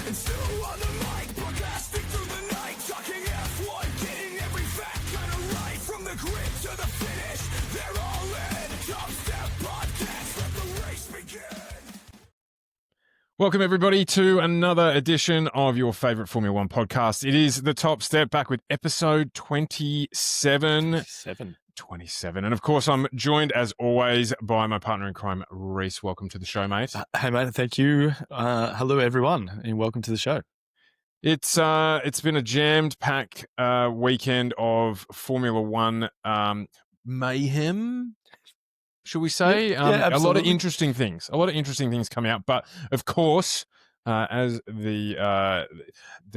Rhyss and Stu on the mic, broadcasting through the night, talking F1, getting every fact kind of right, from the grid to the finish. They're all in. Top Step Podcast, let the race begin. Welcome, everybody, to another edition of your favourite Formula One podcast. It is the Top Step, back with episode 27. 27. And, of course, I'm joined, as always, by my partner in crime, Rhyss. Welcome to the show, mate. Hey, mate. Thank you. Hello, everyone, and welcome to the show. It's been a jammed-packed weekend of Formula One mayhem, shall we say? Yeah, a lot of interesting things. Coming out. But, of course, as the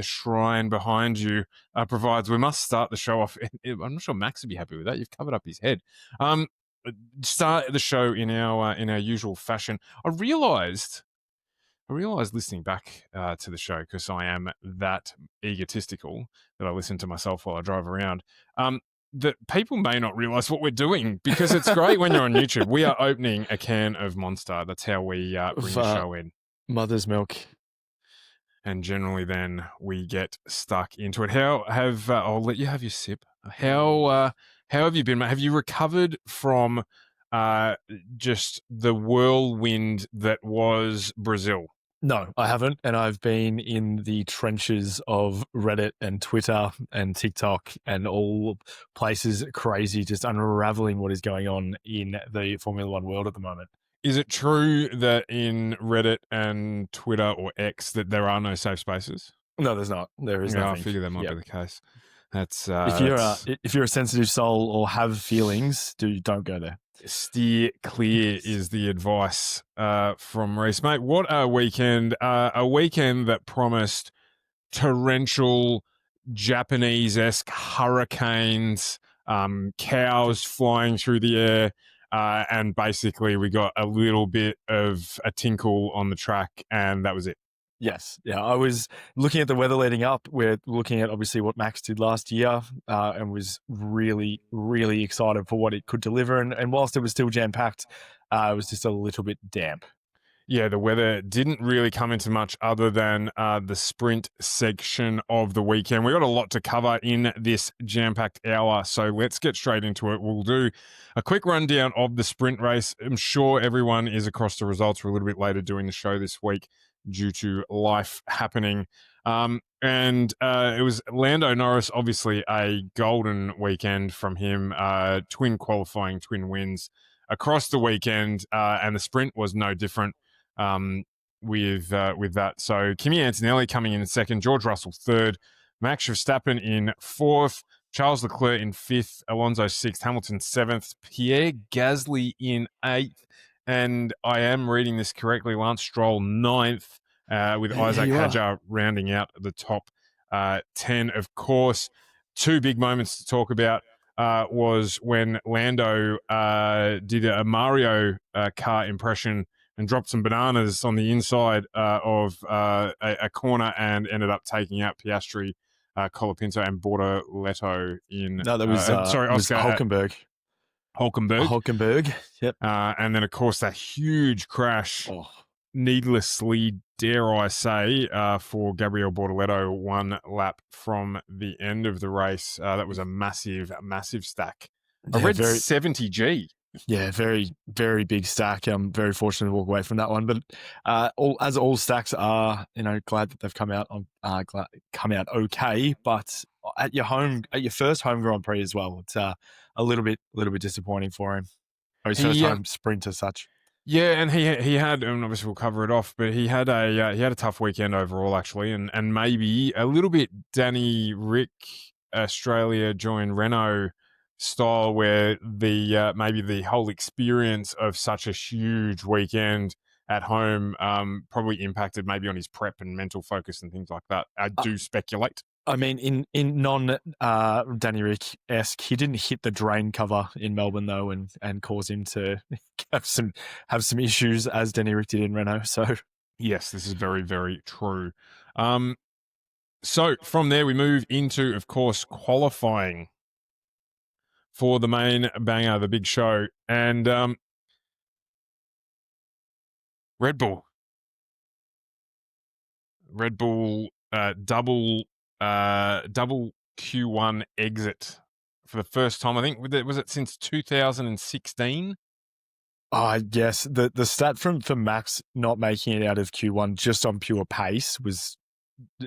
shrine behind you provides, we must start the show off. I'm not sure Max would be happy with that. You've covered up his head. Start the show in our usual fashion. I realised listening back to the show, because I am that egotistical that I listen to myself while I drive around, that people may not realise what we're doing, because it's great when you're on YouTube. We are opening a can of Monster. That's how we bring the show in. Mother's milk. And generally then we get stuck into it. I'll let you have your sip. How have you been, mate? Have you recovered from just the whirlwind that was Brazil? No, I haven't. And I've been in the trenches of Reddit and Twitter and TikTok and all places crazy, just unraveling what is going on in the Formula One world at the moment. Is it true that in Reddit and Twitter, or X, that there are no safe spaces? No, there's not. There is nothing. I figure that might be the case. That's if you're a sensitive soul or have feelings, don't go there. Steer clear is the advice from Rhyss, mate. What a weekend! A weekend that promised torrential, Japanese-esque hurricanes, cows flying through the air. And basically we got a little bit of a tinkle on the track, and that was it. Yes. Yeah. I was looking at the weather leading up. We're looking at obviously what Max did last year, and was really, really excited for what it could deliver. And whilst it was still jam-packed, it was just a little bit damp. Yeah, the weather didn't really come into much other than the sprint section of the weekend. We got a lot to cover in this jam-packed hour, so let's get straight into it. We'll do a quick rundown of the sprint race. I'm sure everyone is across the results. We're a little bit later doing the show this week due to life happening. And it was Lando Norris, obviously a golden weekend from him, twin qualifying, twin wins across the weekend, and the sprint was no different. With that. So Kimi Antonelli coming in second, George Russell third, Max Verstappen in fourth, Charles Leclerc in fifth, Alonso sixth, Hamilton seventh, Pierre Gasly in eighth, and I am reading this correctly, Lance Stroll ninth, with Isaac Hadjar rounding out the top 10. Of course, two big moments to talk about was when Lando did a Mario Kart impression and dropped some bananas on the inside of a corner and ended up taking out Piastri, Colapinto, and Bortoleto in... No, that was, Oscar Hulkenberg. Hulkenberg, yep. And then, of course, that huge crash, needlessly, dare I say, for Gabriel Bortoleto, one lap from the end of the race. That was a massive, massive stack. I read 70G. Yeah, very, very big stack. I'm very fortunate to walk away from that one. But all stacks are, glad that they've come out okay. But at your first home Grand Prix as well, it's a little bit disappointing for him. Or his first home sprint as such. Yeah, and he had, and obviously we'll cover it off, but he had a tough weekend overall, actually, and maybe a little bit Danny Rick Australia joined Renault style, where the maybe the whole experience of such a huge weekend at home probably impacted maybe on his prep and mental focus and things like that. I do speculate. I mean, in non Danny Rick-esque, he didn't hit the drain cover in Melbourne though, and cause him to have some issues as Danny Rick did in Renault. So yes, this is very, very true. So from there we move into, of course, qualifying for the main banger, the big show. And Red Bull Red Bull double Q1 exit for the first time. I think was it since 2016? Yes. The stat for Max not making it out of Q1 just on pure pace was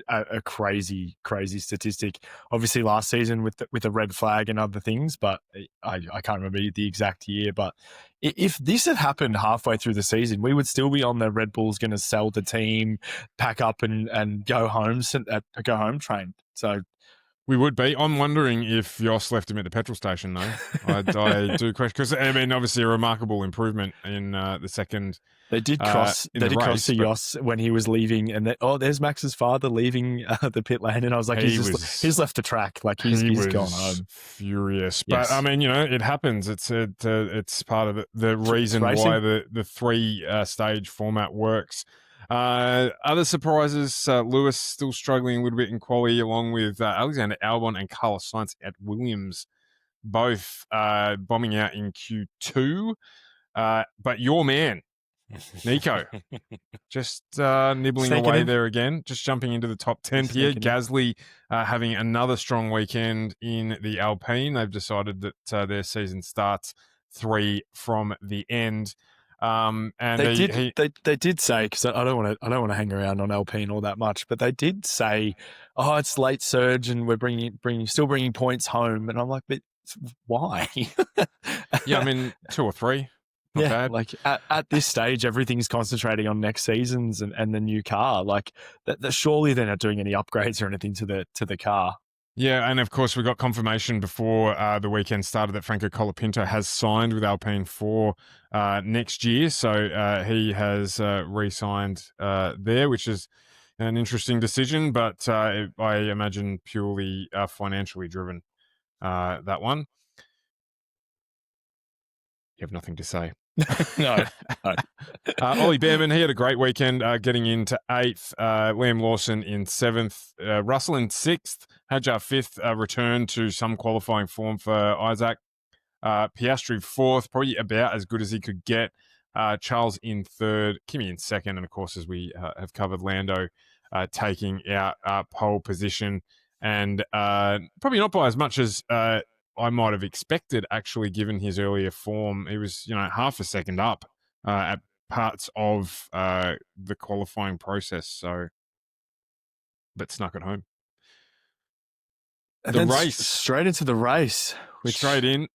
a crazy statistic. Obviously, last season with the red flag and other things, but I can't remember the exact year. But if this had happened halfway through the season, we would still be on the Red Bull's going to sell the team, pack up and go home train. So we would be. I'm wondering if Jos left him at the petrol station, though. I do question, because I mean, obviously a remarkable improvement in the second. They did cross. In the cross to race, Jos when he was leaving, and there's Max's father leaving the pit lane, and I was like, he's left the track, like he's gone home. Furious, Yes. But I mean, it happens. It's part of the reason why the three stage format works. Other surprises: Lewis still struggling a little bit in quali, along with Alexander Albon and Carlos Sainz at Williams, both bombing out in Q2. But your man, Nico, just nibbling away there again, just jumping into the top 10. Pierre Gasly having another strong weekend in the Alpine. They've decided that their season starts 3 from the end. And they did say, because I don't want to hang around on Alpine all that much, but they did say, it's late surge and we're still bringing points home, and I'm like, but why? Yeah, I mean 2 or 3. Not bad. Like at this stage, everything's concentrating on next season's and the new car. Like that surely they're not doing any upgrades or anything to the car. Yeah, and of course we got confirmation before the weekend started that Franco Colapinto has signed with Alpine for next year. So he has re-signed there, which is an interesting decision, but I imagine purely financially driven, that one. You have nothing to say. No. Ollie Behrman, he had a great weekend, getting into 8th. Liam Lawson in 7th. Russell in 6th. Hadjar 5th, return to some qualifying form for Isaac. Piastri 4th, probably about as good as he could get. Charles in 3rd. Kimi in 2nd. And of course, as we have covered, Lando taking out pole position. And probably not by as much as I might have expected, actually, given his earlier form. He was, half a second up at parts of the qualifying process. So, but snuck it home. And the race, straight into the race. Straight in.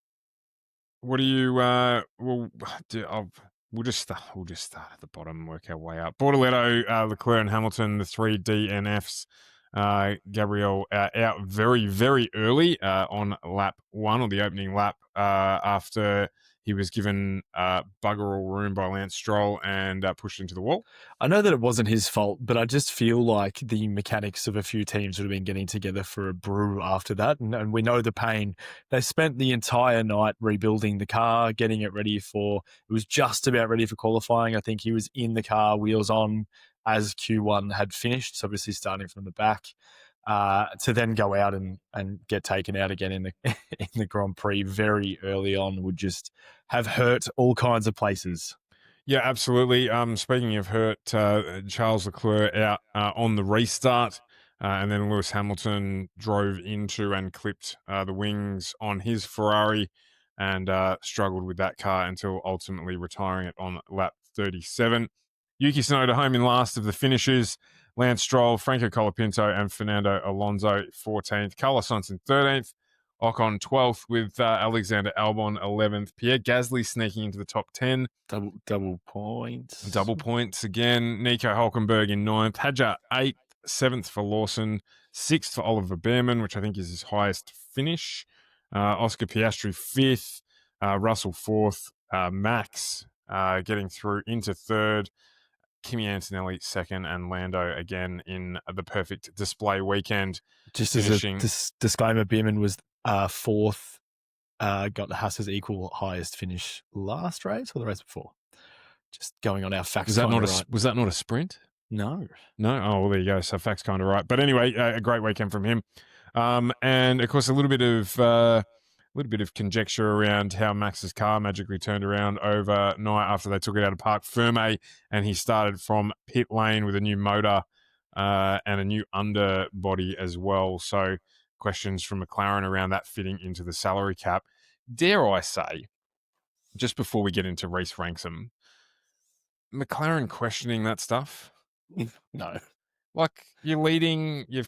What do you? We'll just start at the bottom and work our way up. Bortoletto, Leclerc, and Hamilton, the 3 DNFs. Gabriel out very, very early on lap 1, or the opening lap, after he was given bugger all room by Lance Stroll and pushed into the wall. I know that it wasn't his fault, but I just feel like the mechanics of a few teams would have been getting together for a brew after that. And we know the pain. They spent the entire night rebuilding the car, getting it ready it was just about ready for qualifying. I think he was in the car, wheels on, as Q1 had finished, so obviously starting from the back, to then go out and get taken out again in the Grand Prix very early on would just have hurt all kinds of places. Yeah, absolutely. Speaking of hurt, Charles Leclerc out on the restart, and then Lewis Hamilton drove into and clipped the wings on his Ferrari and struggled with that car until ultimately retiring it on lap 37. Yuki Tsunoda home in last of the finishers. Lance Stroll, Franco Colapinto, and Fernando Alonso 14th. Carlos Sainz in 13th. Ocon 12th, with Alexander Albon 11th. Pierre Gasly sneaking into the top 10. Double points. Double points again. Nico Hulkenberg in 9th. Hadjar 8th. 7th for Lawson. 6th for Oliver Behrman, which I think is his highest finish. Oscar Piastri 5th. Russell 4th. Max getting through into 3rd. Kimi Antonelli 2nd, and Lando again in the perfect display weekend. Just finishing. As a disclaimer, Behrman was 4th, got the Haas's equal highest finish last race or the race before. Just going on our facts. Was that not a sprint? No. Oh, well, there you go. So facts kind of right. But anyway, a great weekend from him. And of course, a little bit of conjecture around how Max's car magically turned around overnight after they took it out of Parc Ferme, and he started from pit lane with a new motor and a new underbody as well. So questions from McLaren around that fitting into the salary cap. Dare I say, just before we get into Rhys ranks them, McLaren questioning that stuff? No. Like, you're leading, you're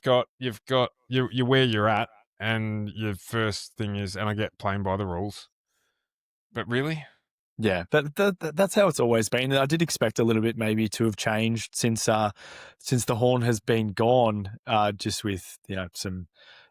where you're at, and your first thing is, and I get playing by the rules. But really? Yeah, that's how it's always been. And I did expect a little bit maybe to have changed since the horn has been gone, just with some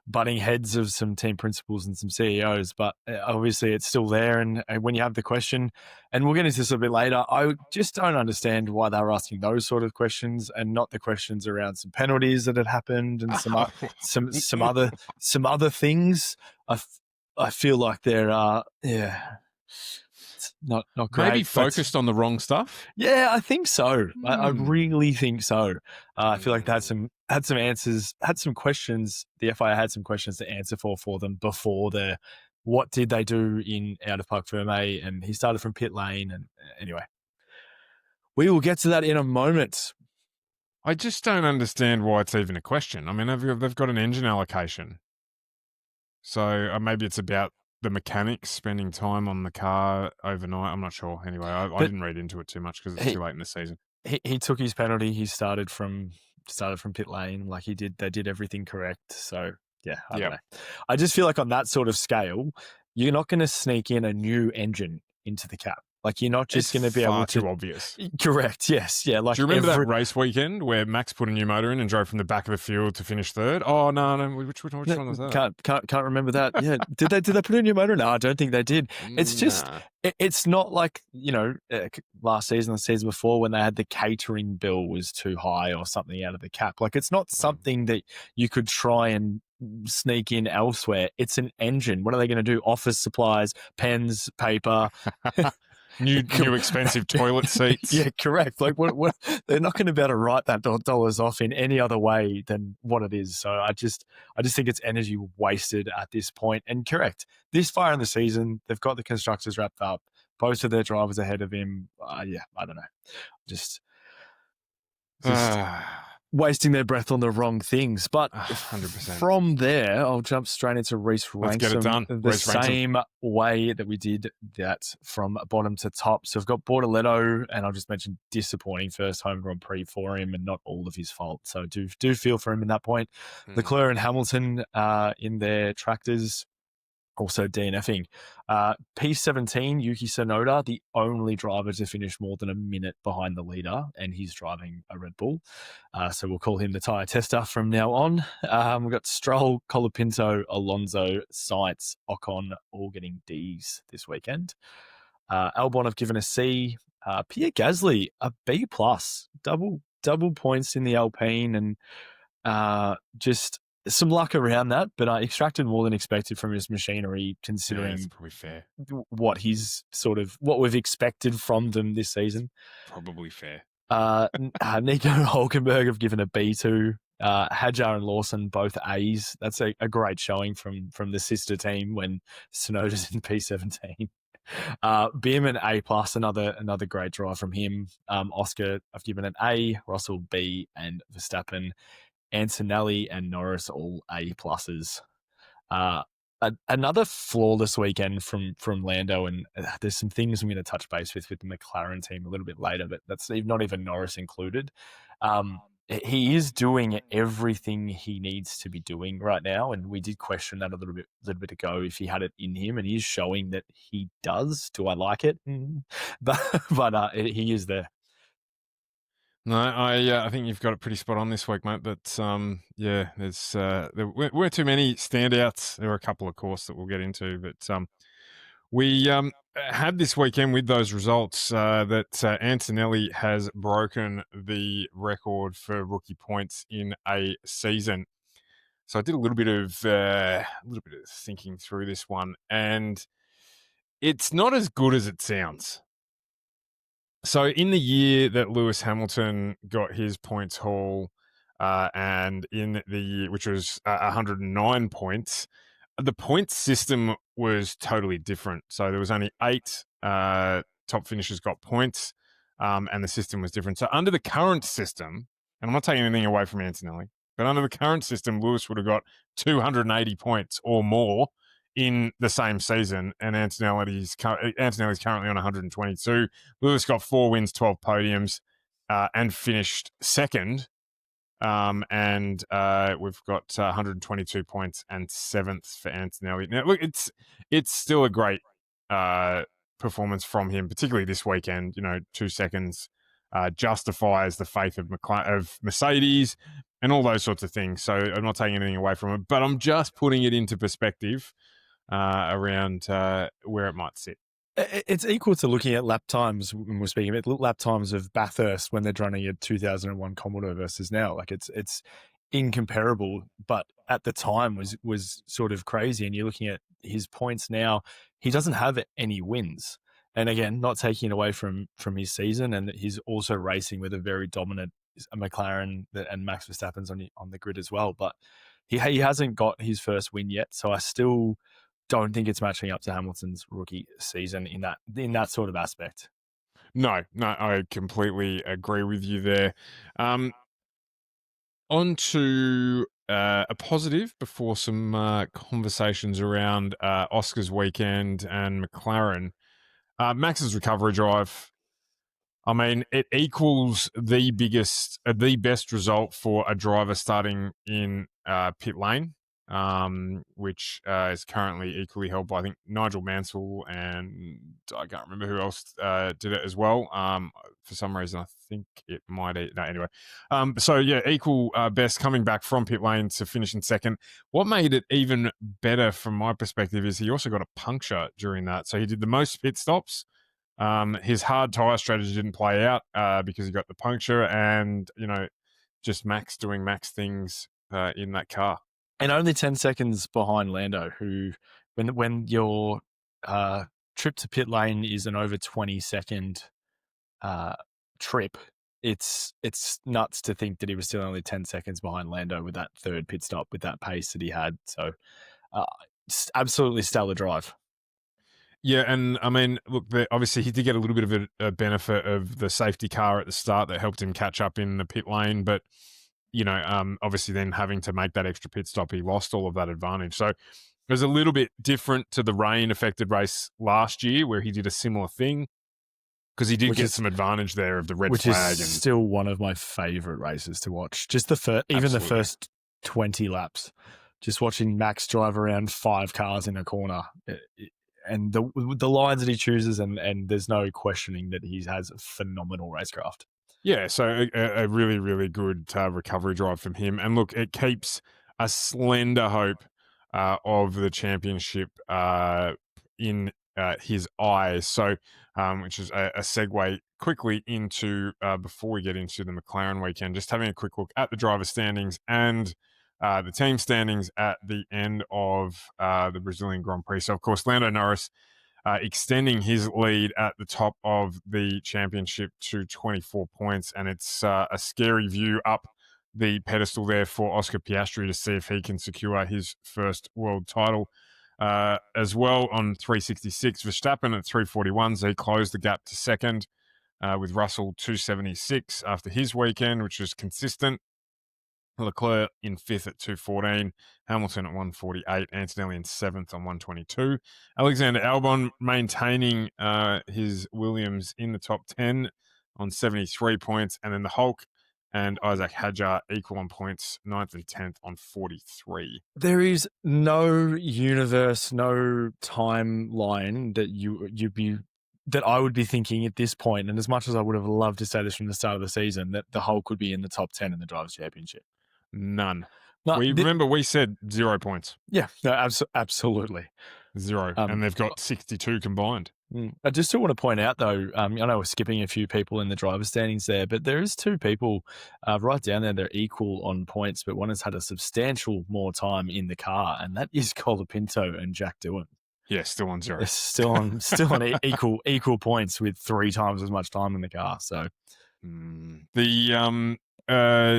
butting heads of some team principals and some CEOs. But obviously it's still there. And when you have the question, and we'll get into this a bit later, I just don't understand why they were asking those sort of questions and not the questions around some penalties that had happened and some other things. I feel like they're it's not great. Maybe focused on the wrong stuff? Yeah, I think so. I really think so. I feel like they had some answers, had some questions. The FIA had some questions to answer for them before what did they do in out of Parc Fermé, and he started from pit lane. And anyway, we will get to that in a moment. I just don't understand why it's even a question. I mean, they've got an engine allocation. So maybe it's about the mechanics spending time on the car overnight. I'm not sure. Anyway, I didn't read into it too much because it's too late in the season. He took his penalty. He started from pit lane like he did. They did everything correct. So yeah, I don't know. I just feel like on that sort of scale, you're not going to sneak in a new engine into the cap. Like, you're not just going to be able to... too obvious. Correct, yes. Yeah, like, do you remember that race weekend where Max put a new motor in and drove from the back of the field to finish third? Oh, no, which one was that? Can't remember that. Yeah, did they put a new motor? No, I don't think they did. It's just... It's not like, last season, the season before, when they had the catering bill was too high or something out of the cap. Like, it's not something that you could try and sneak in elsewhere. It's an engine. What are they going to do? Office supplies, pens, paper... New expensive toilet seats. Yeah, correct. Like, what they're not going to be able to write that dollars off in any other way than what it is. So I just think it's energy wasted at this point. And correct, this far in the season, they've got the constructors wrapped up. Both of their drivers ahead of him. Yeah, I don't know. Just wasting their breath on the wrong things. But 100%. From there, I'll jump straight into Rhys ranks. Let's get it done. The same way that we did that from bottom to top. So we've got Bortoleto, and I'll just mention disappointing first home Grand Prix for him, and not all of his fault. So do feel for him in that point. Leclerc and Hamilton in their tractors. Also DNFing. P17, Yuki Tsunoda, the only driver to finish more than a minute behind the leader, and he's driving a Red Bull. So we'll call him the tyre tester from now on. We've got Stroll, Colapinto, Alonso, Sainz, Ocon, all getting Ds this weekend. Albon have given a C. Pierre Gasly, a B+. Double points in the Alpine, and just... some luck around that, but I extracted more than expected from his machinery, considering that's probably fair. What we've expected from them this season. Probably fair. Nico Hulkenberg have given a B2. Hadjar and Lawson both A's. That's a great showing from the sister team when Tsunoda's in P17. Bierman A+, another great drive from him. Oscar, I've given an A, Russell B, and Verstappen, Antonelli and Norris all A+. Another flawless weekend from Lando, and there's some things I'm going to touch base with the McLaren team a little bit later, but that's not even Norris included. He is doing everything he needs to be doing right now, and we did question that a little bit ago if he had it in him, and he is showing that he does. Do I like it? But he is there. No, I think you've got it pretty spot on this week, mate. But there weren't too many standouts. There were a couple, of course, that we'll get into. But we had this weekend with those results that Antonelli has broken the record for rookie points in a season. So I did a little bit of thinking through this one, and it's not as good as it sounds. So in the year that Lewis Hamilton got his points haul, and in the year, which was 109 points, the points system was totally different. So there was only 8 top finishers got points, and the system was different. So under the current system, and I'm not taking anything away from Antonelli, but under the current system, Lewis would have got 280 points or more in the same season, and Antonelli's currently on 122. Lewis got 4 wins, 12 podiums, and finished second. And we've got 122 points and 7th for Antonelli. Now, look, it's still a great performance from him, particularly this weekend. 2 seconds justifies the faith of Mercedes and all those sorts of things. So I'm not taking anything away from it, but I'm just putting it into perspective around where it might sit. It's equal to looking at lap times when we're speaking about lap times of Bathurst when they're running a 2001 Commodore versus now. Like it's incomparable, but at the time was sort of crazy. And you're looking at his points now, he doesn't have any wins. And again, not taking it away from his season, and he's also racing with a very dominant McLaren and Max Verstappen's on the grid as well. But he hasn't got his first win yet, so I still don't think it's matching up to Hamilton's rookie season in that sort of aspect. No, I completely agree with you there. On to a positive before some conversations around Oscar's weekend and McLaren. Max's recovery drive. I mean, it equals the best result for a driver starting in pit lane, which is currently equally held by, I think, Nigel Mansell, and I can't remember who else did it as well. For some reason, I think it might. No, anyway. So yeah, equal best coming back from pit lane to finish in second. What made it even better from my perspective is he also got a puncture during that, so he did the most pit stops. His hard tyre strategy didn't play out because he got the puncture, and just Max doing Max things in that car. And only 10 seconds behind Lando, who when your trip to pit lane is an over 20-second trip, it's nuts to think that he was still only 10 seconds behind Lando with that third pit stop with that pace that he had. So absolutely stellar drive. Yeah, and I mean, look, obviously he did get a little bit of a benefit of the safety car at the start that helped him catch up in the pit lane, but obviously then having to make that extra pit stop, he lost all of that advantage. So it was a little bit different to the rain-affected race last year where he did a similar thing because he did get some advantage there of the red flag. Which is still one of my favourite races to watch. Just the first 20 laps, just watching Max drive around 5 cars in a corner. And the lines that he chooses, and there's no questioning that he has phenomenal racecraft. Yeah, so a really, really good recovery drive from him. And look, it keeps a slender hope of the championship in his eyes. So, which is a segue quickly into, before we get into the McLaren weekend, just having a quick look at the driver standings and the team standings at the end of the Brazilian Grand Prix. So, of course, Lando Norris extending his lead at the top of the championship to 24 points. And it's a scary view up the pedestal there for Oscar Piastri to see if he can secure his first world title as well on 366. Verstappen at 341, so he closed the gap to second with Russell 276 after his weekend, which was consistent. Leclerc in 5th at 214, Hamilton at 148, Antonelli in 7th on 122. Alexander Albon maintaining his Williams in the top 10 on 73 points, and then the Hulk and Isaac Hadjar equal on points, 9th and 10th on 43. There is no universe, no timeline that that I would be thinking at this point, and as much as I would have loved to say this from the start of the season, that the Hulk could be in the top 10 in the Drivers' Championship. None. No, remember we said 0 points. Yeah, no, absolutely. 0. And they've got 62 combined. I just still want to point out, though, I know we're skipping a few people in the driver's standings there, but there is 2 people right down there. They're equal on points, but one has had a substantial more time in the car, and that is Colapinto and Jack Doohan. Yeah, still on 0. They're still on equal points with 3 times as much time in the car. So the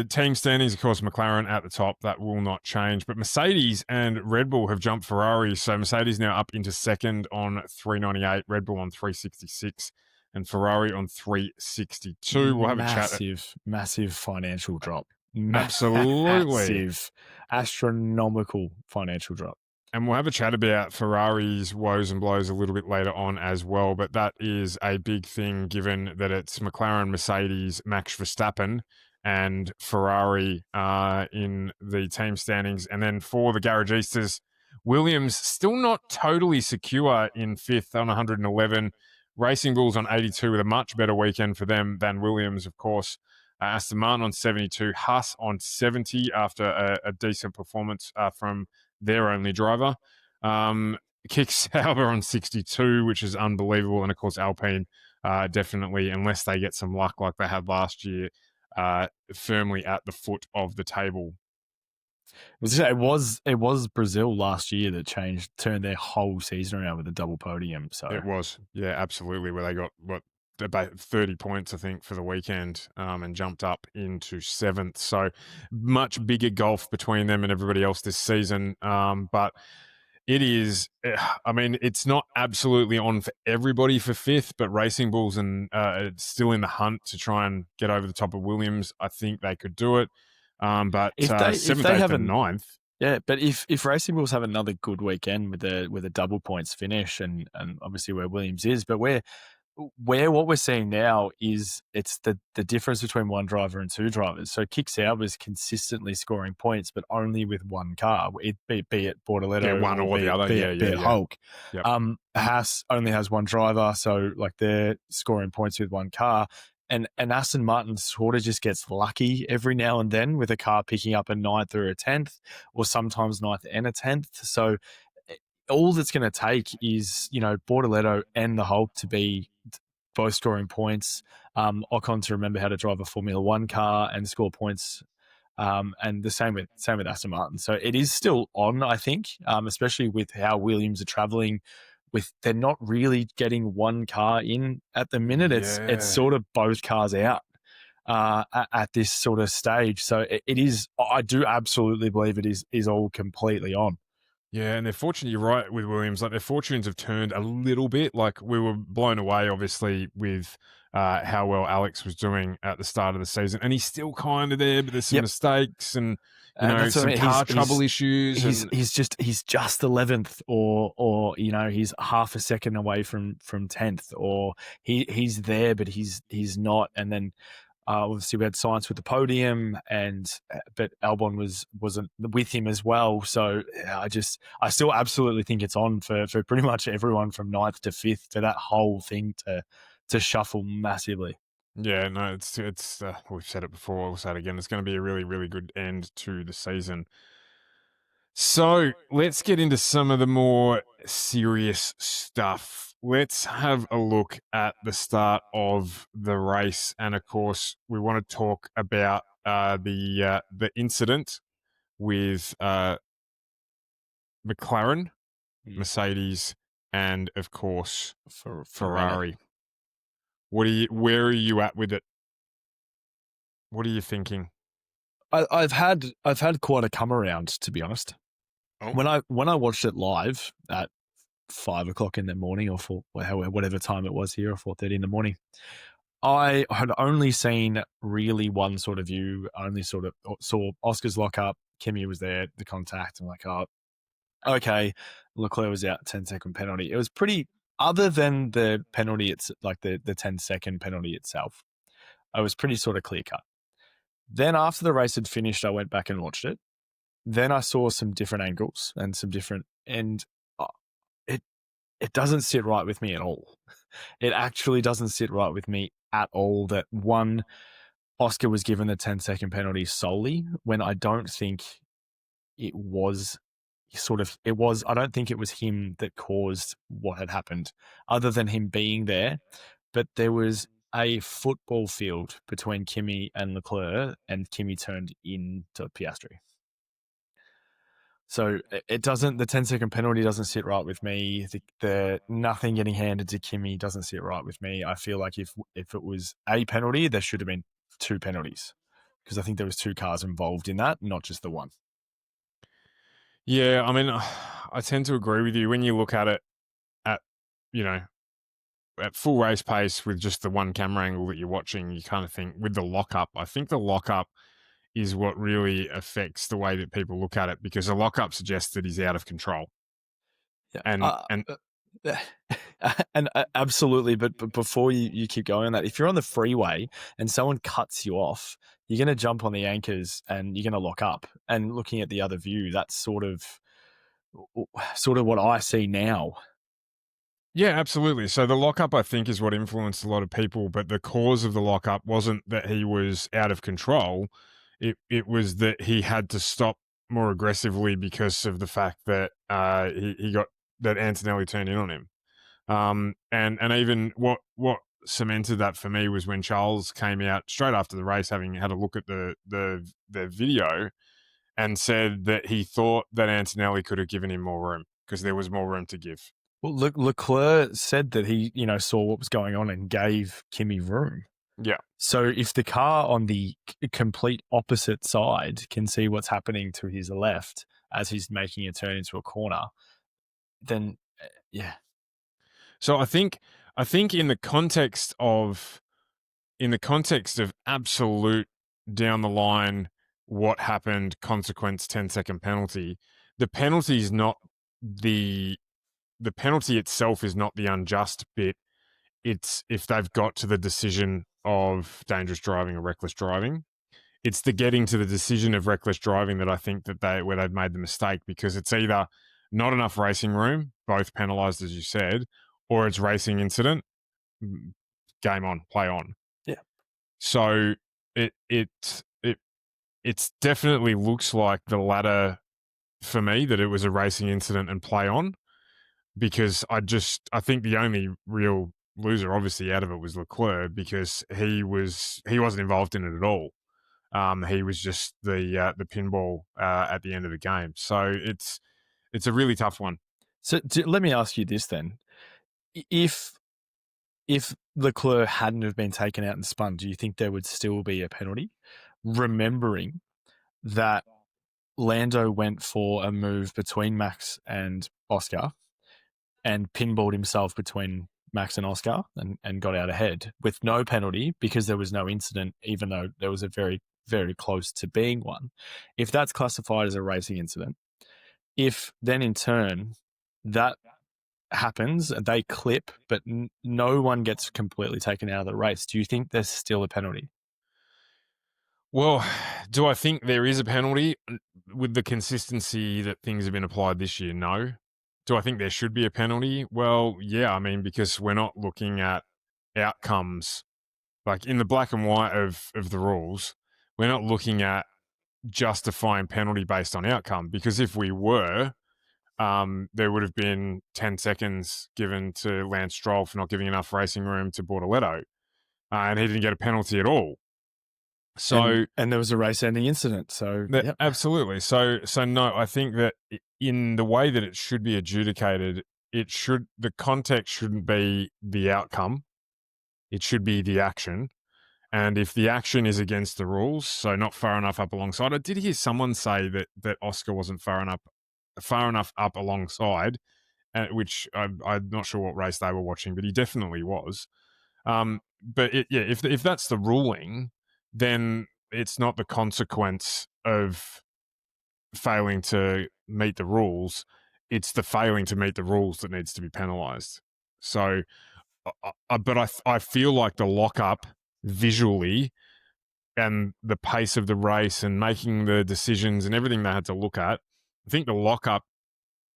team standings, of course, McLaren at the top. That will not change. But Mercedes and Red Bull have jumped Ferrari. So Mercedes now up into second on 398, Red Bull on 366, and Ferrari on 362. We'll have a chat. Massive financial drop. Absolutely. Massive, astronomical financial drop. And we'll have a chat about Ferrari's woes and blows a little bit later on as well. But that is a big thing given that it's McLaren, Mercedes, Max Verstappen, and Ferrari in the team standings. And then for the Garagistas, Williams still not totally secure in fifth on 111. Racing Bulls on 82 with a much better weekend for them than Williams, of course. Aston Martin on 72, Haas on 70 after a decent performance from their only driver. Kick Sauber on 62, which is unbelievable. And of course, Alpine definitely, unless they get some luck like they had last year, firmly at the foot of the table. It was Brazil last year that turned their whole season around with a double podium. So it was, yeah, absolutely, where they got about 30 points, I think, for the weekend, and jumped up into seventh. So much bigger gulf between them and everybody else this season. But it is, I mean, it's not absolutely on for everybody for fifth, but Racing Bulls and still in the hunt to try and get over the top of Williams. I think they could do it. But seventh, eighth, and ninth. Yeah, but if Racing Bulls have another good weekend with a double points finish, and obviously where Williams is, but where what we're seeing now is it's the difference between one driver and two drivers. So Kick Sauber is consistently scoring points, but only with one car, be it Bortoleto, one or the other, be it Hulk. Yep. Haas only has one driver, so like they're scoring points with one car. And Aston Martin sort of just gets lucky every now and then with a car picking up a 9th or a 10th, or sometimes 9th and a 10th. So all that's going to take is, Bortoleto and the Hulk to be both scoring points. Ocon to remember how to drive a Formula One car and score points. And the same with Aston Martin. So it is still on, I think, especially with how Williams are traveling. They're not really getting one car in at the minute. It's sort of both cars out at this sort of stage. So it is. I do absolutely believe it is all completely on. Yeah, and they're fortunate. You're right with Williams. Like, their fortunes have turned a little bit. Like, we were blown away, obviously, with how well Alex was doing at the start of the season, and he's still kind of there, but there's some mistakes and some car trouble issues. He's just 11th, or he's half a second away from 10th, or he's there but he's not, and then. Obviously, we had Sainz with the podium, but Albon wasn't with him as well. So I still absolutely think it's on for pretty much everyone from 9th to 5th for that whole thing to shuffle massively. Yeah, no, it's we've said it before, we'll say it again. It's going to be a really, really good end to the season. So let's get into some of the more serious stuff. Let's have a look at the start of the race, and of course, we want to talk about the incident with McLaren, Mercedes, and of course Ferrari. Where are you at with it? What are you thinking? I've had quite a come around, to be honest. Oh. When I watched it live at 5 o'clock in the morning, or whatever time it was here, or 4:30 in the morning, I had only seen really one sort of view. I only sort of saw Oscar's lock up. Kimi was there, the contact. I'm like, oh, okay. Leclerc was out, 10-second penalty. It was pretty. Other than the penalty, it's like the 10-second penalty itself. I was pretty sort of clear cut. Then after the race had finished, I went back and watched it. Then I saw some different angles and it doesn't sit right with me at all. It actually doesn't sit right with me at all that one, Oscar was given the 10-second penalty solely when I don't think it was I don't think it was him that caused what had happened, other than him being there. But there was a football field between Kimi and Leclerc, and Kimi turned into Piastri. So the 10-second penalty doesn't sit right with me. The nothing getting handed to Kimi doesn't sit right with me. I feel like if it was a penalty, there should have been 2 penalties, because I think there was 2 cars involved in that, not just the one. Yeah, I mean, I tend to agree with you when you look at it at, at full race pace with just the one camera angle that you're watching, you kind of think with the lockup, I think the lockup is what really affects the way that people look at it, because the lockup suggests that he's out of control. Yeah. And And absolutely, but before you keep going on that, if you're on the freeway and someone cuts you off, you're going to jump on the anchors and you're going to lock up. And looking at the other view, that's sort of what I see now. yeah, absolutely. So the lockup, I think, is what influenced a lot of people, but the cause of the lockup wasn't that he was out of control. It was that he had to stop more aggressively because of the fact that he got that Antonelli turned in on him. And even what cemented that for me was when Charles came out straight after the race, having had a look at the video, and said that he thought that Antonelli could have given him more room because there was more room to give. Well, Leclerc said that he, saw what was going on and gave Kimi room. Yeah. So if the car on the complete opposite side can see what's happening to his left as he's making a turn into a corner, then yeah. So I think in the context of absolute down the line what happened, consequence 10-second penalty, the penalty is not the penalty itself is not the unjust bit. It's if they've got to the decision of dangerous driving or reckless driving. It's the getting to the decision of reckless driving that I think that where they've made the mistake, because it's either not enough racing room, both penalised as you said, or it's racing incident, game on, play on. Yeah. So it's definitely looks like the latter for me, that it was a racing incident and play on, because I think the only real loser obviously out of it was Leclerc, because he wasn't involved in it at all. He was just the pinball at the end of the game. So it's a really tough one. So let me ask you this then: if Leclerc hadn't have been taken out and spun, do you think there would still be a penalty? Remembering that Lando went for a move between Max and Oscar and pinballed himself between Max and Oscar and got out ahead with no penalty because there was no incident, even though there was a very, very close to being one. If that's classified as a racing incident, if then in turn that happens, they clip, but no one gets completely taken out of the race, do you think there's still a penalty? Well, do I think there is a penalty with the consistency that things have been applied this year? No. Do I think there should be a penalty? Well, yeah. I mean, because we're not looking at outcomes like in the black and white of the rules. We're not looking at justifying penalty based on outcome, because if we were, there would have been 10 seconds given to Lance Stroll for not giving enough racing room to Bortoletto, and he didn't get a penalty at all. So and there was a race-ending incident. So yep. Absolutely. So no, I think that in the way that it should be adjudicated, the context shouldn't be the outcome. It should be the action. And if the action is against the rules, so not far enough up alongside, I did hear someone say that Oscar wasn't far enough up alongside, which I'm not sure what race they were watching, but he definitely was. But if that's the ruling, then it's not the consequence of failing to meet the rules. It's the failing to meet the rules that needs to be penalised. So, but I feel like the lockup visually and the pace of the race and making the decisions and everything they had to look at, I think the lockup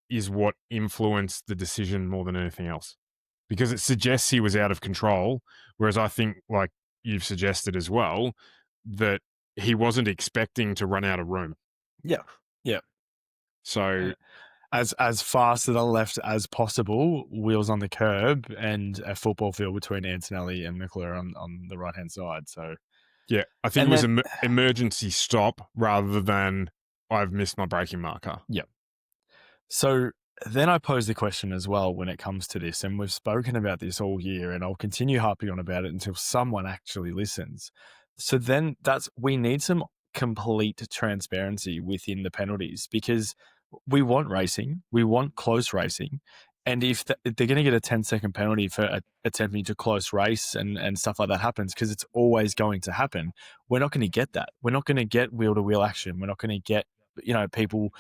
is what influenced the decision more than anything else, because it suggests he was out of control. Whereas I think, like you've suggested as well, that he wasn't expecting to run out of room. Yeah. Yeah. So as fast to the left as possible, wheels on the curb, and a football field between Antonelli and Leclerc on the right-hand side. So yeah, I think it was an emergency stop rather than I've missed my braking marker. Yeah. So then I pose the question as well when it comes to this, and we've spoken about this all year, and I'll continue harping on about it until someone actually listens. So then we need some complete transparency within the penalties, because we want racing, we want close racing, And if they're going to get a 10-second penalty for attempting to close race and stuff like that happens, because it's always going to happen, we're not going to get that. We're not going to get wheel-to-wheel action. We're not going to get, people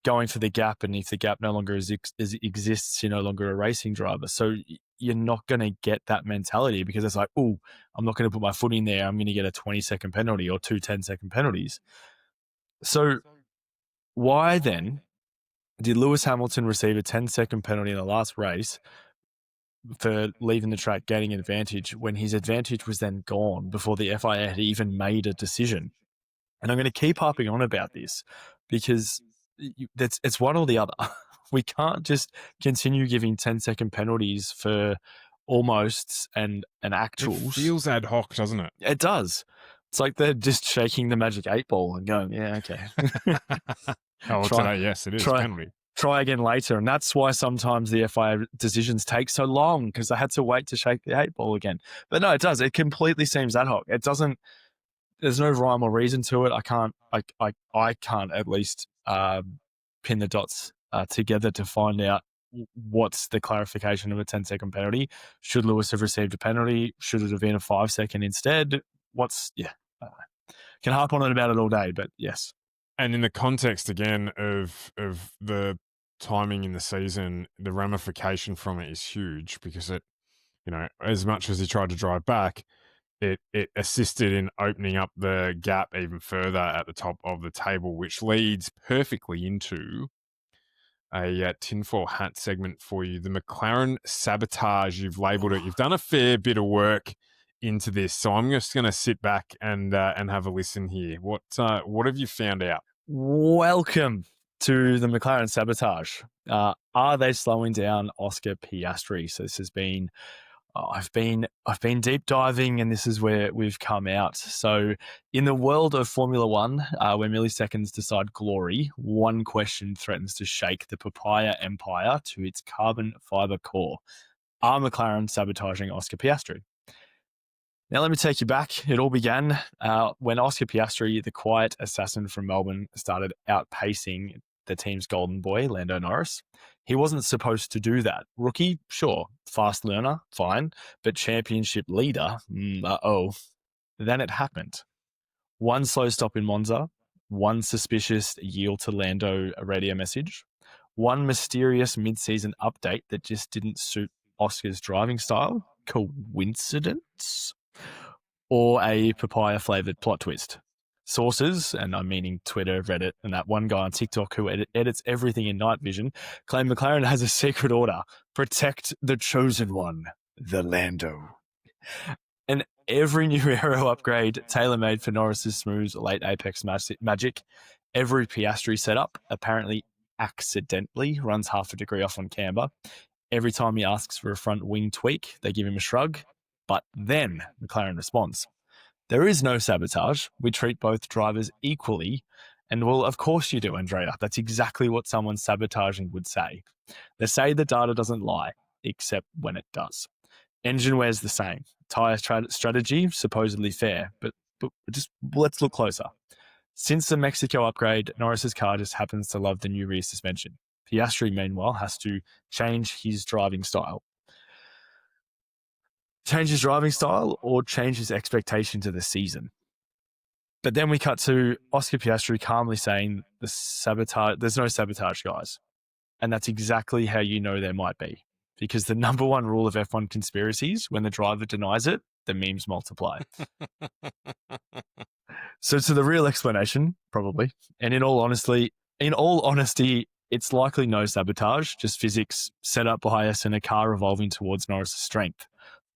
going for the gap, and if the gap no longer exists, you're no longer a racing driver. So you're not going to get that mentality, because it's like, oh, I'm not going to put my foot in there. I'm going to get a 20-second penalty or 2 10-second penalties. So why then did Lewis Hamilton receive a 10-second penalty in the last race for leaving the track, gaining an advantage, when his advantage was then gone before the FIA had even made a decision? And I'm going to keep harping on about this, because it's one or the other. We can't just continue giving 10-second penalties for almosts and actuals. It feels ad hoc, doesn't it? It does. It's like they're just shaking the magic 8-ball and going, yeah, okay. Today, yes, it is penalty. Try again later. And that's why sometimes the FIA decisions take so long, because they had to wait to shake the 8-ball again. But no, it does. It completely seems ad hoc. It doesn't. There's no rhyme or reason to it. I can't at least pin the dots together to find out what's the clarification of a 10-second penalty. Should Lewis have received a penalty? Should it have been a 5-second instead? Can harp on it about it all day, but yes. And in the context again of the timing in the season, the ramification from it is huge, because it, as much as he tried to drive back, it assisted in opening up the gap even further at the top of the table, which leads perfectly into a tinfoil hat segment for you. The McLaren sabotage, you've labelled it. You've done a fair bit of work into this, so I'm just going to sit back and have a listen here. What have you found out? Welcome to the McLaren sabotage. Are they slowing down Oscar Piastri? So this has been, I've been deep diving, and this is where we've come out. So in the world of Formula One, where milliseconds decide glory, one question threatens to shake the papaya empire to its carbon fiber core. Are McLaren sabotaging Oscar Piastri? Now, let me take you back. It all began when Oscar Piastri, the quiet assassin from Melbourne, started outpacing the team's golden boy, Lando Norris. He wasn't supposed to do that. Rookie, sure. Fast learner, fine. But championship leader, Then it happened. One slow stop in Monza, one suspicious yield to Lando radio message, one mysterious mid-season update that just didn't suit Oscar's driving style. Coincidence? Or a papaya-flavored plot twist? Sources, and I'm meaning Twitter, Reddit, and that one guy on TikTok who edits everything in night vision, claim McLaren has a secret order. Protect the chosen one, the Lando. And every new aero upgrade tailor-made for Norris's smooth late apex magic, every Piastri setup apparently accidentally runs half a degree off on camber. Every time he asks for a front wing tweak, they give him a shrug. But then McLaren responds, there is no sabotage. We treat both drivers equally. And well, of course you do, Andrea. That's exactly what someone sabotaging would say. They say the data doesn't lie, except when it does. Engine wear's the same. Tyre strategy, supposedly fair. But just let's look closer. Since the Mexico upgrade, Norris's car just happens to love the new rear suspension. Piastri, meanwhile, has to change his driving style. Change his driving style or change his expectation to the season. But then we cut to Oscar Piastri calmly saying there's no sabotage, guys. And that's exactly how you know there might be. Because the number one rule of F1 conspiracies, when the driver denies it, the memes multiply. So to the real explanation, probably, and in all honesty, it's likely no sabotage, just physics set up bias and a car evolving towards Norris' strength.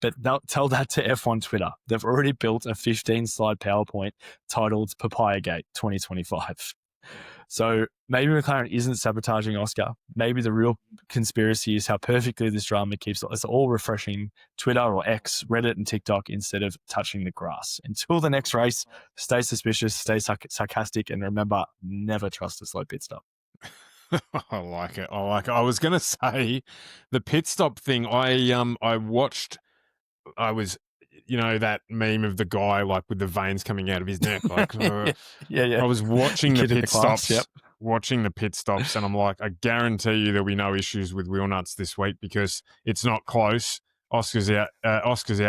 But tell that to F1 Twitter. They've already built a 15-slide PowerPoint titled Papayagate 2025. So maybe McLaren isn't sabotaging Oscar. Maybe the real conspiracy is how perfectly this drama keeps us all refreshing Twitter or X, Reddit and TikTok instead of touching the grass. Until the next race, stay suspicious, stay sarcastic, and remember, never trust a slow pit stop. I like it. I was going to say the pit stop thing. I watched. I was, that meme of the guy like with the veins coming out of his neck. Like, yeah. I was watching the pit stops watching the pit stops, and I'm like, I guarantee you there'll be no issues with wheel nuts this week because it's not close. Oscar's out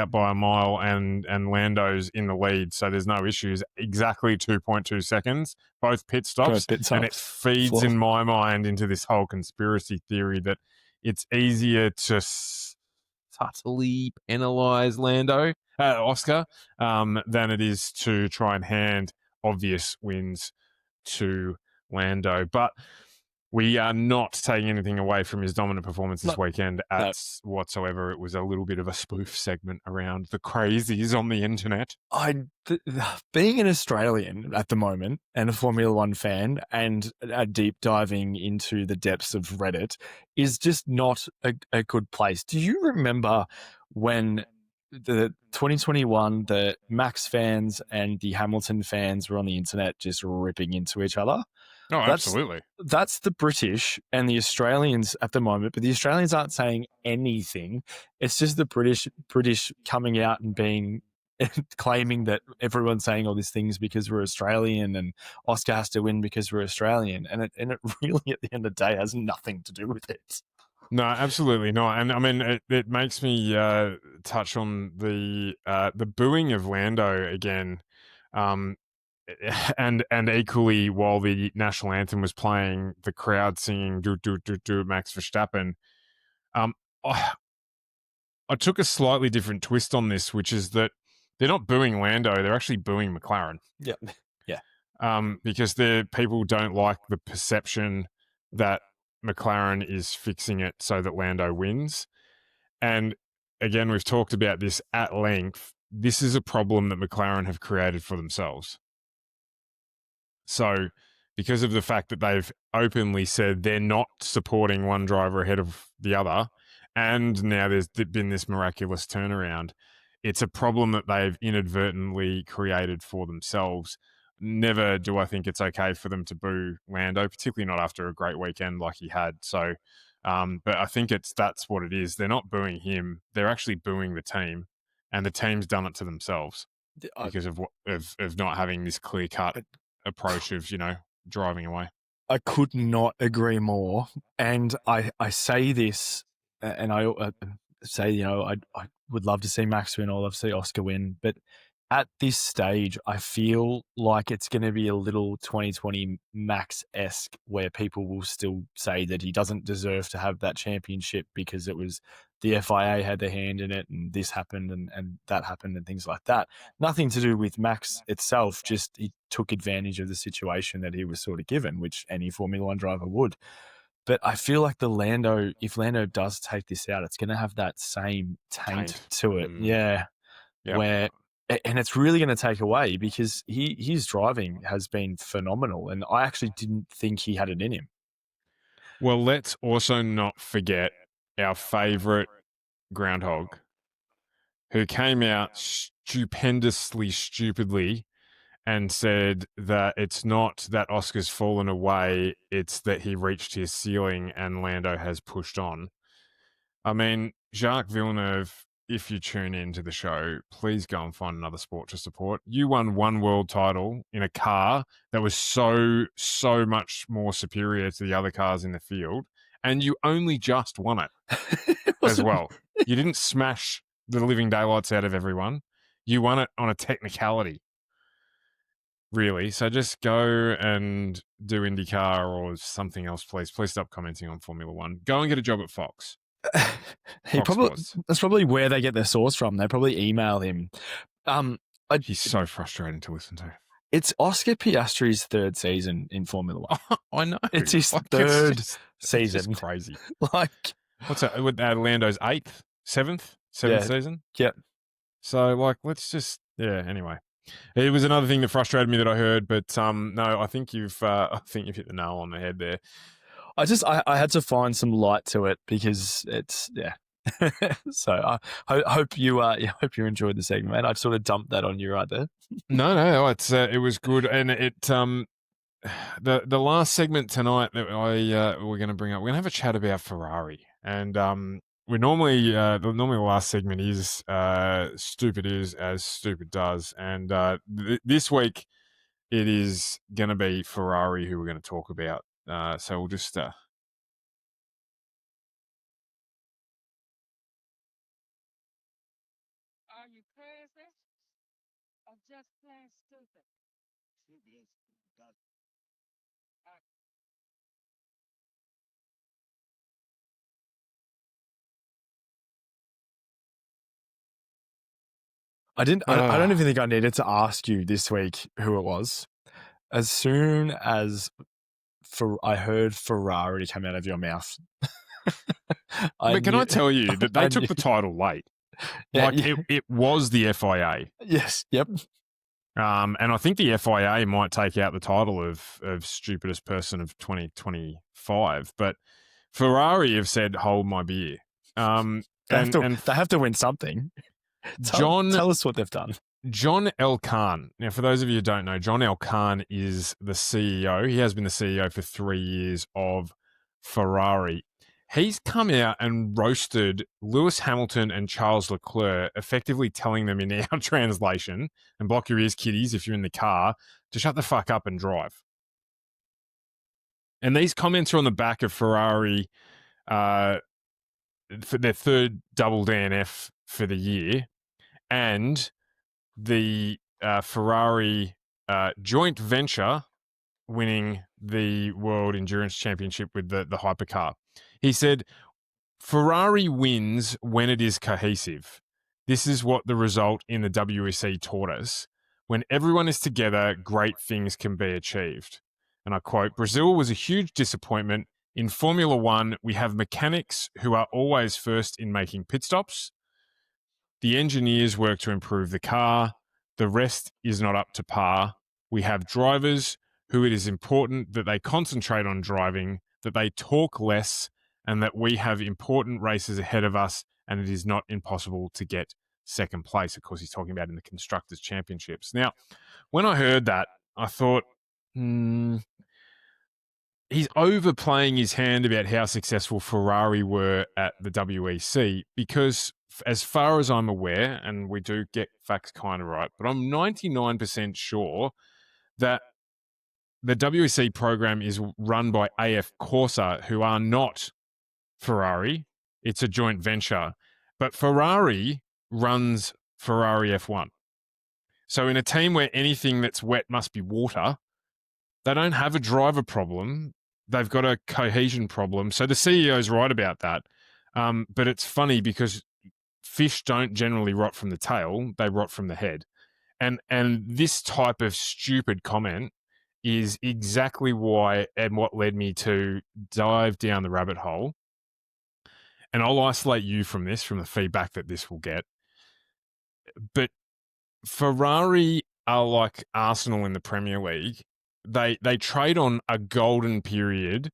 by a mile, and Lando's in the lead, so there's no issues. Exactly 2.2 seconds, both pit stops, and it feeds in my mind into this whole conspiracy theory that it's easier to subtly penalise Oscar, than it is to try and hand obvious wins to Lando. But we are not taking anything away from his dominant performance this weekend whatsoever. It was a little bit of a spoof segment around the crazies on the internet. Being an Australian at the moment and a Formula One fan and deep diving into the depths of Reddit is just not a good place. Do you remember when the 2021, the Max fans and the Hamilton fans were on the internet just ripping into each other? Oh, absolutely. That's the British and the Australians at the moment, but the Australians aren't saying anything. It's just the British coming out and claiming that everyone's saying all these things because we're Australian and Oscar has to win because we're Australian. And it really, at the end of the day, has nothing to do with it. No, absolutely not. And I mean, it makes me touch on the booing of Lando again. And equally, while the national anthem was playing, the crowd singing "Do do do do" Max Verstappen. I took a slightly different twist on this, which is that they're not booing Lando; they're actually booing McLaren. Yeah. Because people don't like the perception that McLaren is fixing it so that Lando wins. And again, we've talked about this at length. This is a problem that McLaren have created for themselves. So, because of the fact that they've openly said they're not supporting one driver ahead of the other, and now there's been this miraculous turnaround, it's a problem that they've inadvertently created for themselves. Never do I think it's okay for them to boo Lando, particularly not after a great weekend like he had. So, but I think that's what it is. They're not booing him; they're actually booing the team, and the team's done it to themselves because of not having this clear cut approach of driving away. I could not agree more, and I say this, and I say I would love to see Max win, or love to see Oscar win, but at this stage, I feel like it's going to be a little 2020 Max-esque where people will still say that he doesn't deserve to have that championship because it was the FIA had their hand in it and this happened and that happened and things like that. Nothing to do with Max itself, just he took advantage of the situation that he was sort of given, which any Formula One driver would. But I feel like if Lando does take this out, it's going to have that same taint to it. Yeah. Yep. And it's really going to take away because his driving has been phenomenal. And I actually didn't think he had it in him. Well, let's also not forget our favourite groundhog who came out stupidly and said that it's not that Oscar's fallen away, it's that he reached his ceiling and Lando has pushed on. I mean, Jacques Villeneuve, if you tune into the show, please go and find another sport to support. You won one world title in a car that was so much more superior to the other cars in the field, and you only just won it as well. You didn't smash the living daylights out of everyone. You won it on a technicality, really. So just go and do IndyCar or something else, please. Please stop commenting on Formula One. Go and get a job at Fox. That's probably where they get their source from. They probably email him. He's so frustrating to listen to. It's Oscar Piastri's third season in Formula One. I know. It's his third season. It's just crazy. What's that? With Lando's seventh season? Yep. So let's just anyway. It was another thing that frustrated me that I heard, but no, I think you've hit the nail on the head there. I had to find some light to it because it's So I hope you enjoyed the segment, man. I sort of dumped that on you right there. No, it was good, and it the last segment tonight that we're going to bring up, we're going to have a chat about Ferrari, and we normally the last segment is stupid is as stupid does, and this week it is going to be Ferrari who we're going to talk about. So we'll just... Are you crazy? Or just plain stupid? I don't even think I needed to ask you this week who it was. As soon as I heard Ferrari come out of your mouth, But can I tell you that they took the title late? Yeah, like it was the FIA. Yes. Yep. And I think the FIA might take out the title of stupidest person of 2025. But Ferrari have said, "Hold my beer." They have to win something. Tell us what they've done. John Elkann. Now, for those of you who don't know, John Elkann is the CEO. He has been the CEO for 3 years of Ferrari. He's come out and roasted Lewis Hamilton and Charles Leclerc, effectively telling them in our translation, and block your ears, kiddies, if you're in the car, to shut the fuck up and drive. And these comments are on the back of Ferrari for their third double DNF for the year, and the Ferrari joint venture winning the World Endurance Championship with the hypercar. He said, Ferrari wins when it is cohesive. This is what the result in the WEC taught us. When everyone is together, great things can be achieved. And I quote, Brazil was a huge disappointment. In Formula One, we have mechanics who are always first in making pit stops. The engineers work to improve the car. The rest is not up to par. We have drivers who it is important that they concentrate on driving, that they talk less, and that we have important races ahead of us, and it is not impossible to get second place. Of course, he's talking about in the Constructors' Championships. Now, when I heard that, I thought, he's overplaying his hand about how successful Ferrari were at the WEC because, as far as I'm aware, and we do get facts kind of right, but I'm 99% sure that the WEC program is run by AF Corsa, who are not Ferrari. It's a joint venture. But Ferrari runs Ferrari F1. So in a team where anything that's wet must be water, they don't have a driver problem. They've got a cohesion problem. So the CEO's right about that. But it's funny because fish don't generally rot from the tail. They rot from the head. And this type of stupid comment is exactly why and what led me to dive down the rabbit hole. And I'll isolate you from this, from the feedback that this will get. But Ferrari are like Arsenal in the Premier League. They trade on a golden period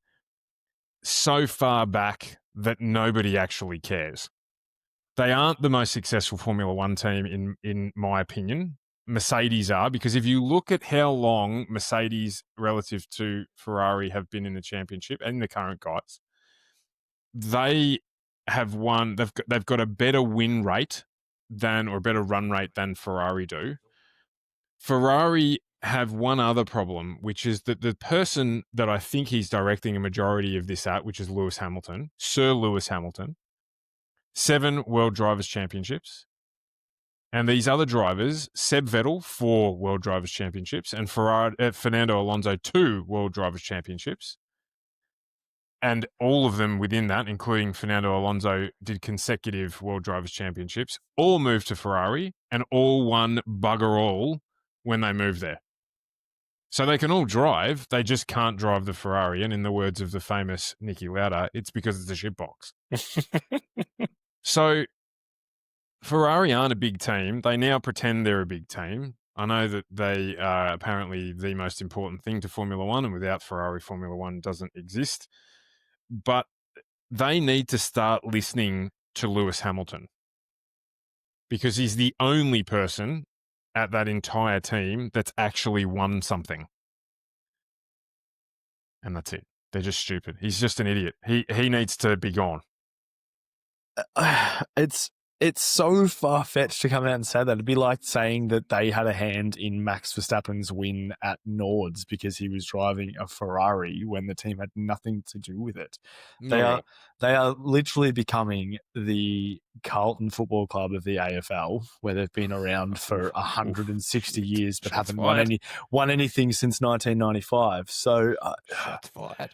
so far back that nobody actually cares. They aren't the most successful Formula One team, in my opinion. Mercedes are, because if you look at how long Mercedes relative to Ferrari have been in the championship and the current guys, they have won. They've got a better win rate or a better run rate than Ferrari do. Ferrari have one other problem, which is that the person that I think he's directing a majority of this at, which is Lewis Hamilton, Sir Lewis Hamilton, 7 World Drivers' Championships. And these other drivers, Seb Vettel, 4 World Drivers' Championships, and Fernando Alonso, 2 World Drivers' Championships. And all of them within that, including Fernando Alonso, did consecutive World Drivers' Championships, all moved to Ferrari and all won bugger all when they moved there. So they can all drive, they just can't drive the Ferrari. And in the words of the famous Niki Lauda, it's because it's a shitbox. So Ferrari aren't a big team. They now pretend they're a big team. I know that they are apparently the most important thing to Formula One, and without Ferrari, Formula One doesn't exist. But they need to start listening to Lewis Hamilton, because he's the only person at that entire team that's actually won something. And that's it. They're just stupid. He's just an idiot. He needs to be gone. It's It's so far-fetched to come out and say that. It'd be like saying that they had a hand in Max Verstappen's win at Nords because he was driving a Ferrari when the team had nothing to do with it. They are literally becoming the Carlton Football Club of the AFL, where they've been around for 160 years but haven't won anything since 1995. So, shots fired.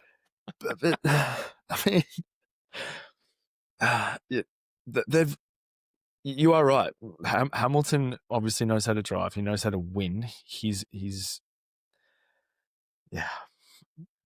But I mean, they've. You are right. Hamilton obviously knows how to drive. He knows how to win. He's yeah.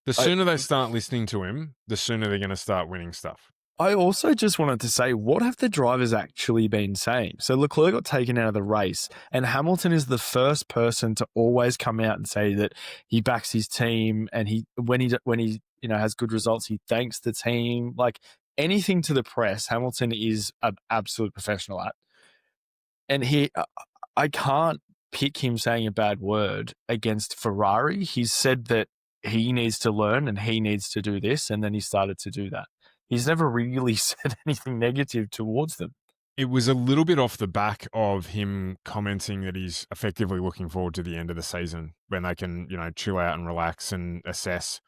The sooner they start listening to him, the sooner they're going to start winning stuff. I also just wanted to say, what have the drivers actually been saying? So Leclerc got taken out of the race, and Hamilton is the first person to always come out and say that he backs his team, and when he has good results, he thanks the team. Like anything to the press, Hamilton is an absolute professional at. And I can't pick him saying a bad word against Ferrari. He's said that he needs to learn and he needs to do this, and then he started to do that. He's never really said anything negative towards them. It was a little bit off the back of him commenting that he's effectively looking forward to the end of the season when they can, chill out and relax and assess,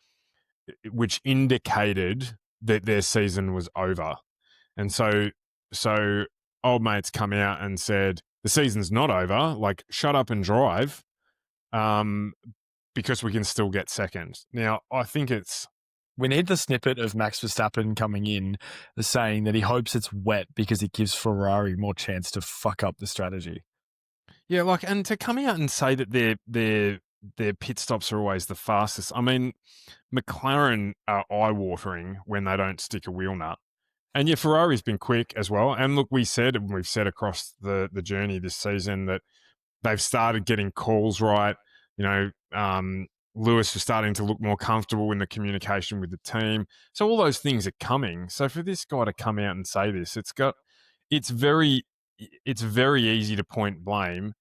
which indicated that their season was over. And so old mate's come out and said, the season's not over, like shut up and drive, because we can still get second. Now, I think we need the snippet of Max Verstappen coming in saying that he hopes it's wet because it gives Ferrari more chance to fuck up the strategy. Yeah, and to come out and say that their pit stops are always the fastest. I mean, McLaren are eye-watering when they don't stick a wheel nut. And yeah, Ferrari's been quick as well. And look, we've said across the journey this season that they've started getting calls right. Lewis was starting to look more comfortable in the communication with the team. So all those things are coming. So for this guy to come out and say this, it's very easy to point blame.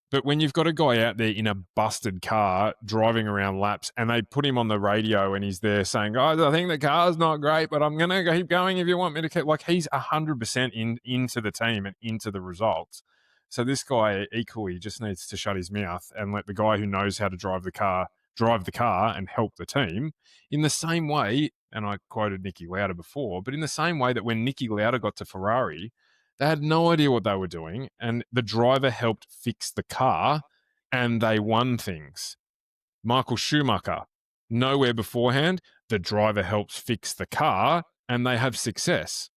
But when you've got a guy out there in a busted car driving around laps and they put him on the radio and he's there saying, guys, I think the car's not great, but I'm going to keep going if you want me to keep, he's 100% into the team and into the results. So this guy equally just needs to shut his mouth and let the guy who knows how to drive the car and help the team in the same way. And I quoted Niki Lauda before, but in the same way that when Niki Lauda got to Ferrari, they had no idea what they were doing, and the driver helped fix the car, and they won things. Michael Schumacher, nowhere beforehand, the driver helps fix the car, and they have success.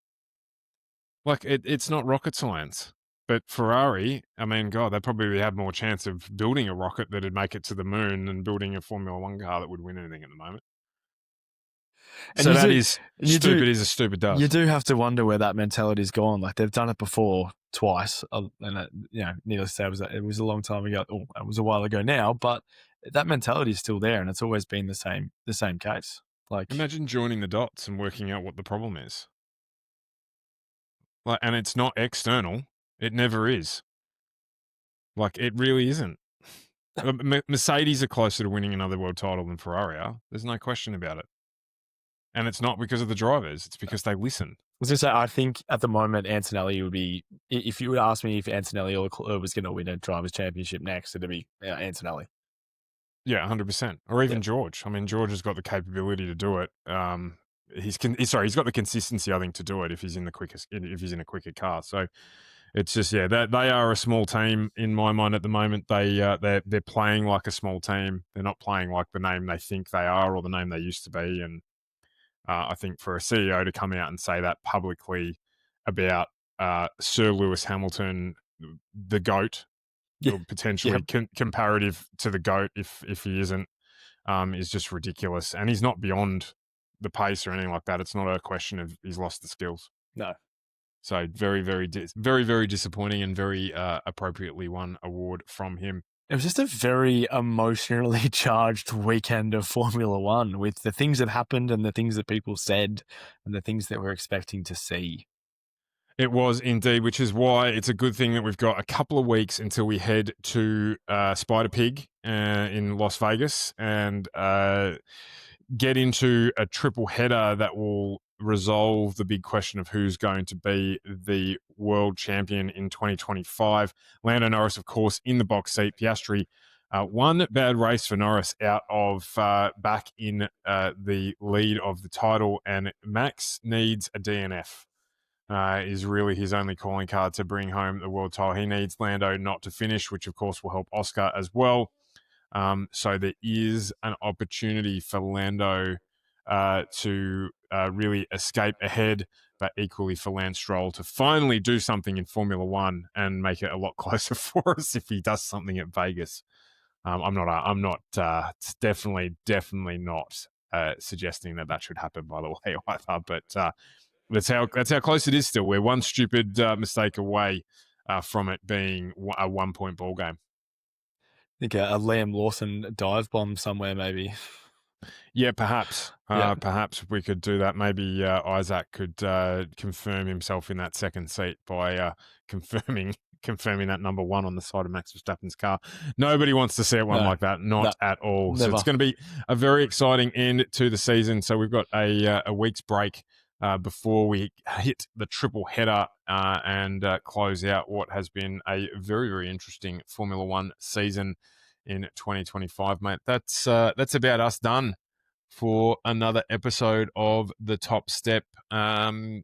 It's not rocket science. But Ferrari, I mean, God, they probably have more chance of building a rocket that'd make it to the moon than building a Formula One car that would win anything at the moment. And so that is stupid is as stupid does. You do have to wonder where that mentality's gone. Like they've done it before twice, and needless to say, it was a long time ago. Oh, it was a while ago now, but that mentality is still there, and it's always been the same case. Like imagine joining the dots and working out what the problem is. And it's not external. It never is. It really isn't. Mercedes are closer to winning another world title than Ferrari are. There's no question about it. And it's not because of the drivers. It's because they listen. I was going to say, I think at the moment, Antonelli would be, if you would ask me if Antonelli was going to win a drivers' championship next, it'd be Antonelli. Yeah, 100%. Or even George. I mean, George has got the capability to do it. He's got the consistency, I think, to do it if he's in a quicker car. So it's just, that they are a small team in my mind at the moment. They're playing like a small team. They're not playing like the name they think they are or the name they used to be. And I think for a CEO to come out and say that publicly about Sir Lewis Hamilton, the GOAT, or potentially comparative to the GOAT if he isn't, is just ridiculous. And he's not beyond the pace or anything like that. It's not a question of he's lost the skills. No. So very, very, very, very disappointing and very appropriately won award from him. It was just a very emotionally charged weekend of Formula One with the things that happened and the things that people said and the things that we're expecting to see. It was indeed, which is why it's a good thing that we've got a couple of weeks until we head to Spider Pig in Las Vegas and get into a triple header that will resolve the big question of who's going to be the world champion in 2025. Lando Norris, of course, in the box seat. Piastri, one bad race for Norris out of back in the lead of the title, and Max needs a DNF. Is really his only calling card to bring home the world title. He needs Lando not to finish, which of course will help Oscar as well. So there is an opportunity for Lando to really escape ahead, but equally for Lance Stroll to finally do something in Formula One and make it a lot closer for us if he does something at Vegas. I'm not definitely not suggesting that should happen, by the way, either. But that's how close it is still. We're one stupid mistake away from it being a 1 point ball game. I think a Liam Lawson dive bomb somewhere, maybe. Yeah, perhaps. Yeah. Perhaps we could do that. Maybe Isaac could confirm himself in that second seat by confirming that number one on the side of Max Verstappen's car. Nobody wants to see it one like that. Not at all. Never. So it's going to be a very exciting end to the season. So we've got a week's break before we hit the triple header and close out what has been a very, very interesting Formula One season in 2025, mate. That's about us done for another episode of The Top Step. Yeah,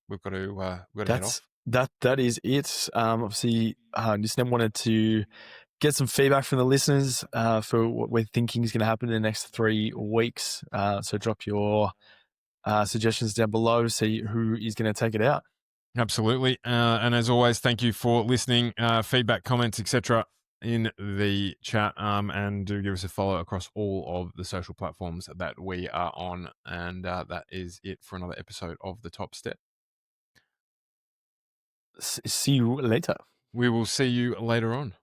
we've got to head off. That is it. Obviously, just wanted to get some feedback from the listeners for what we're thinking is going to happen in the next 3 weeks. So drop your suggestions down below to see who is going to take it out. Absolutely. And as always, thank you for listening. Feedback, comments, etc. in the chat, and do give us a follow across all of the social platforms that we are on. And that is it for another episode of The Top Step. See you later. We will see you later on.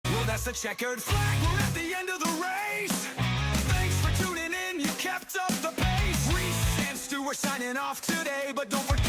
Well, that's the checkered flag. We're at the end of the race. Thanks for tuning in. You kept up the pace. Rhyss and Stu, we're signing off today, but don't forget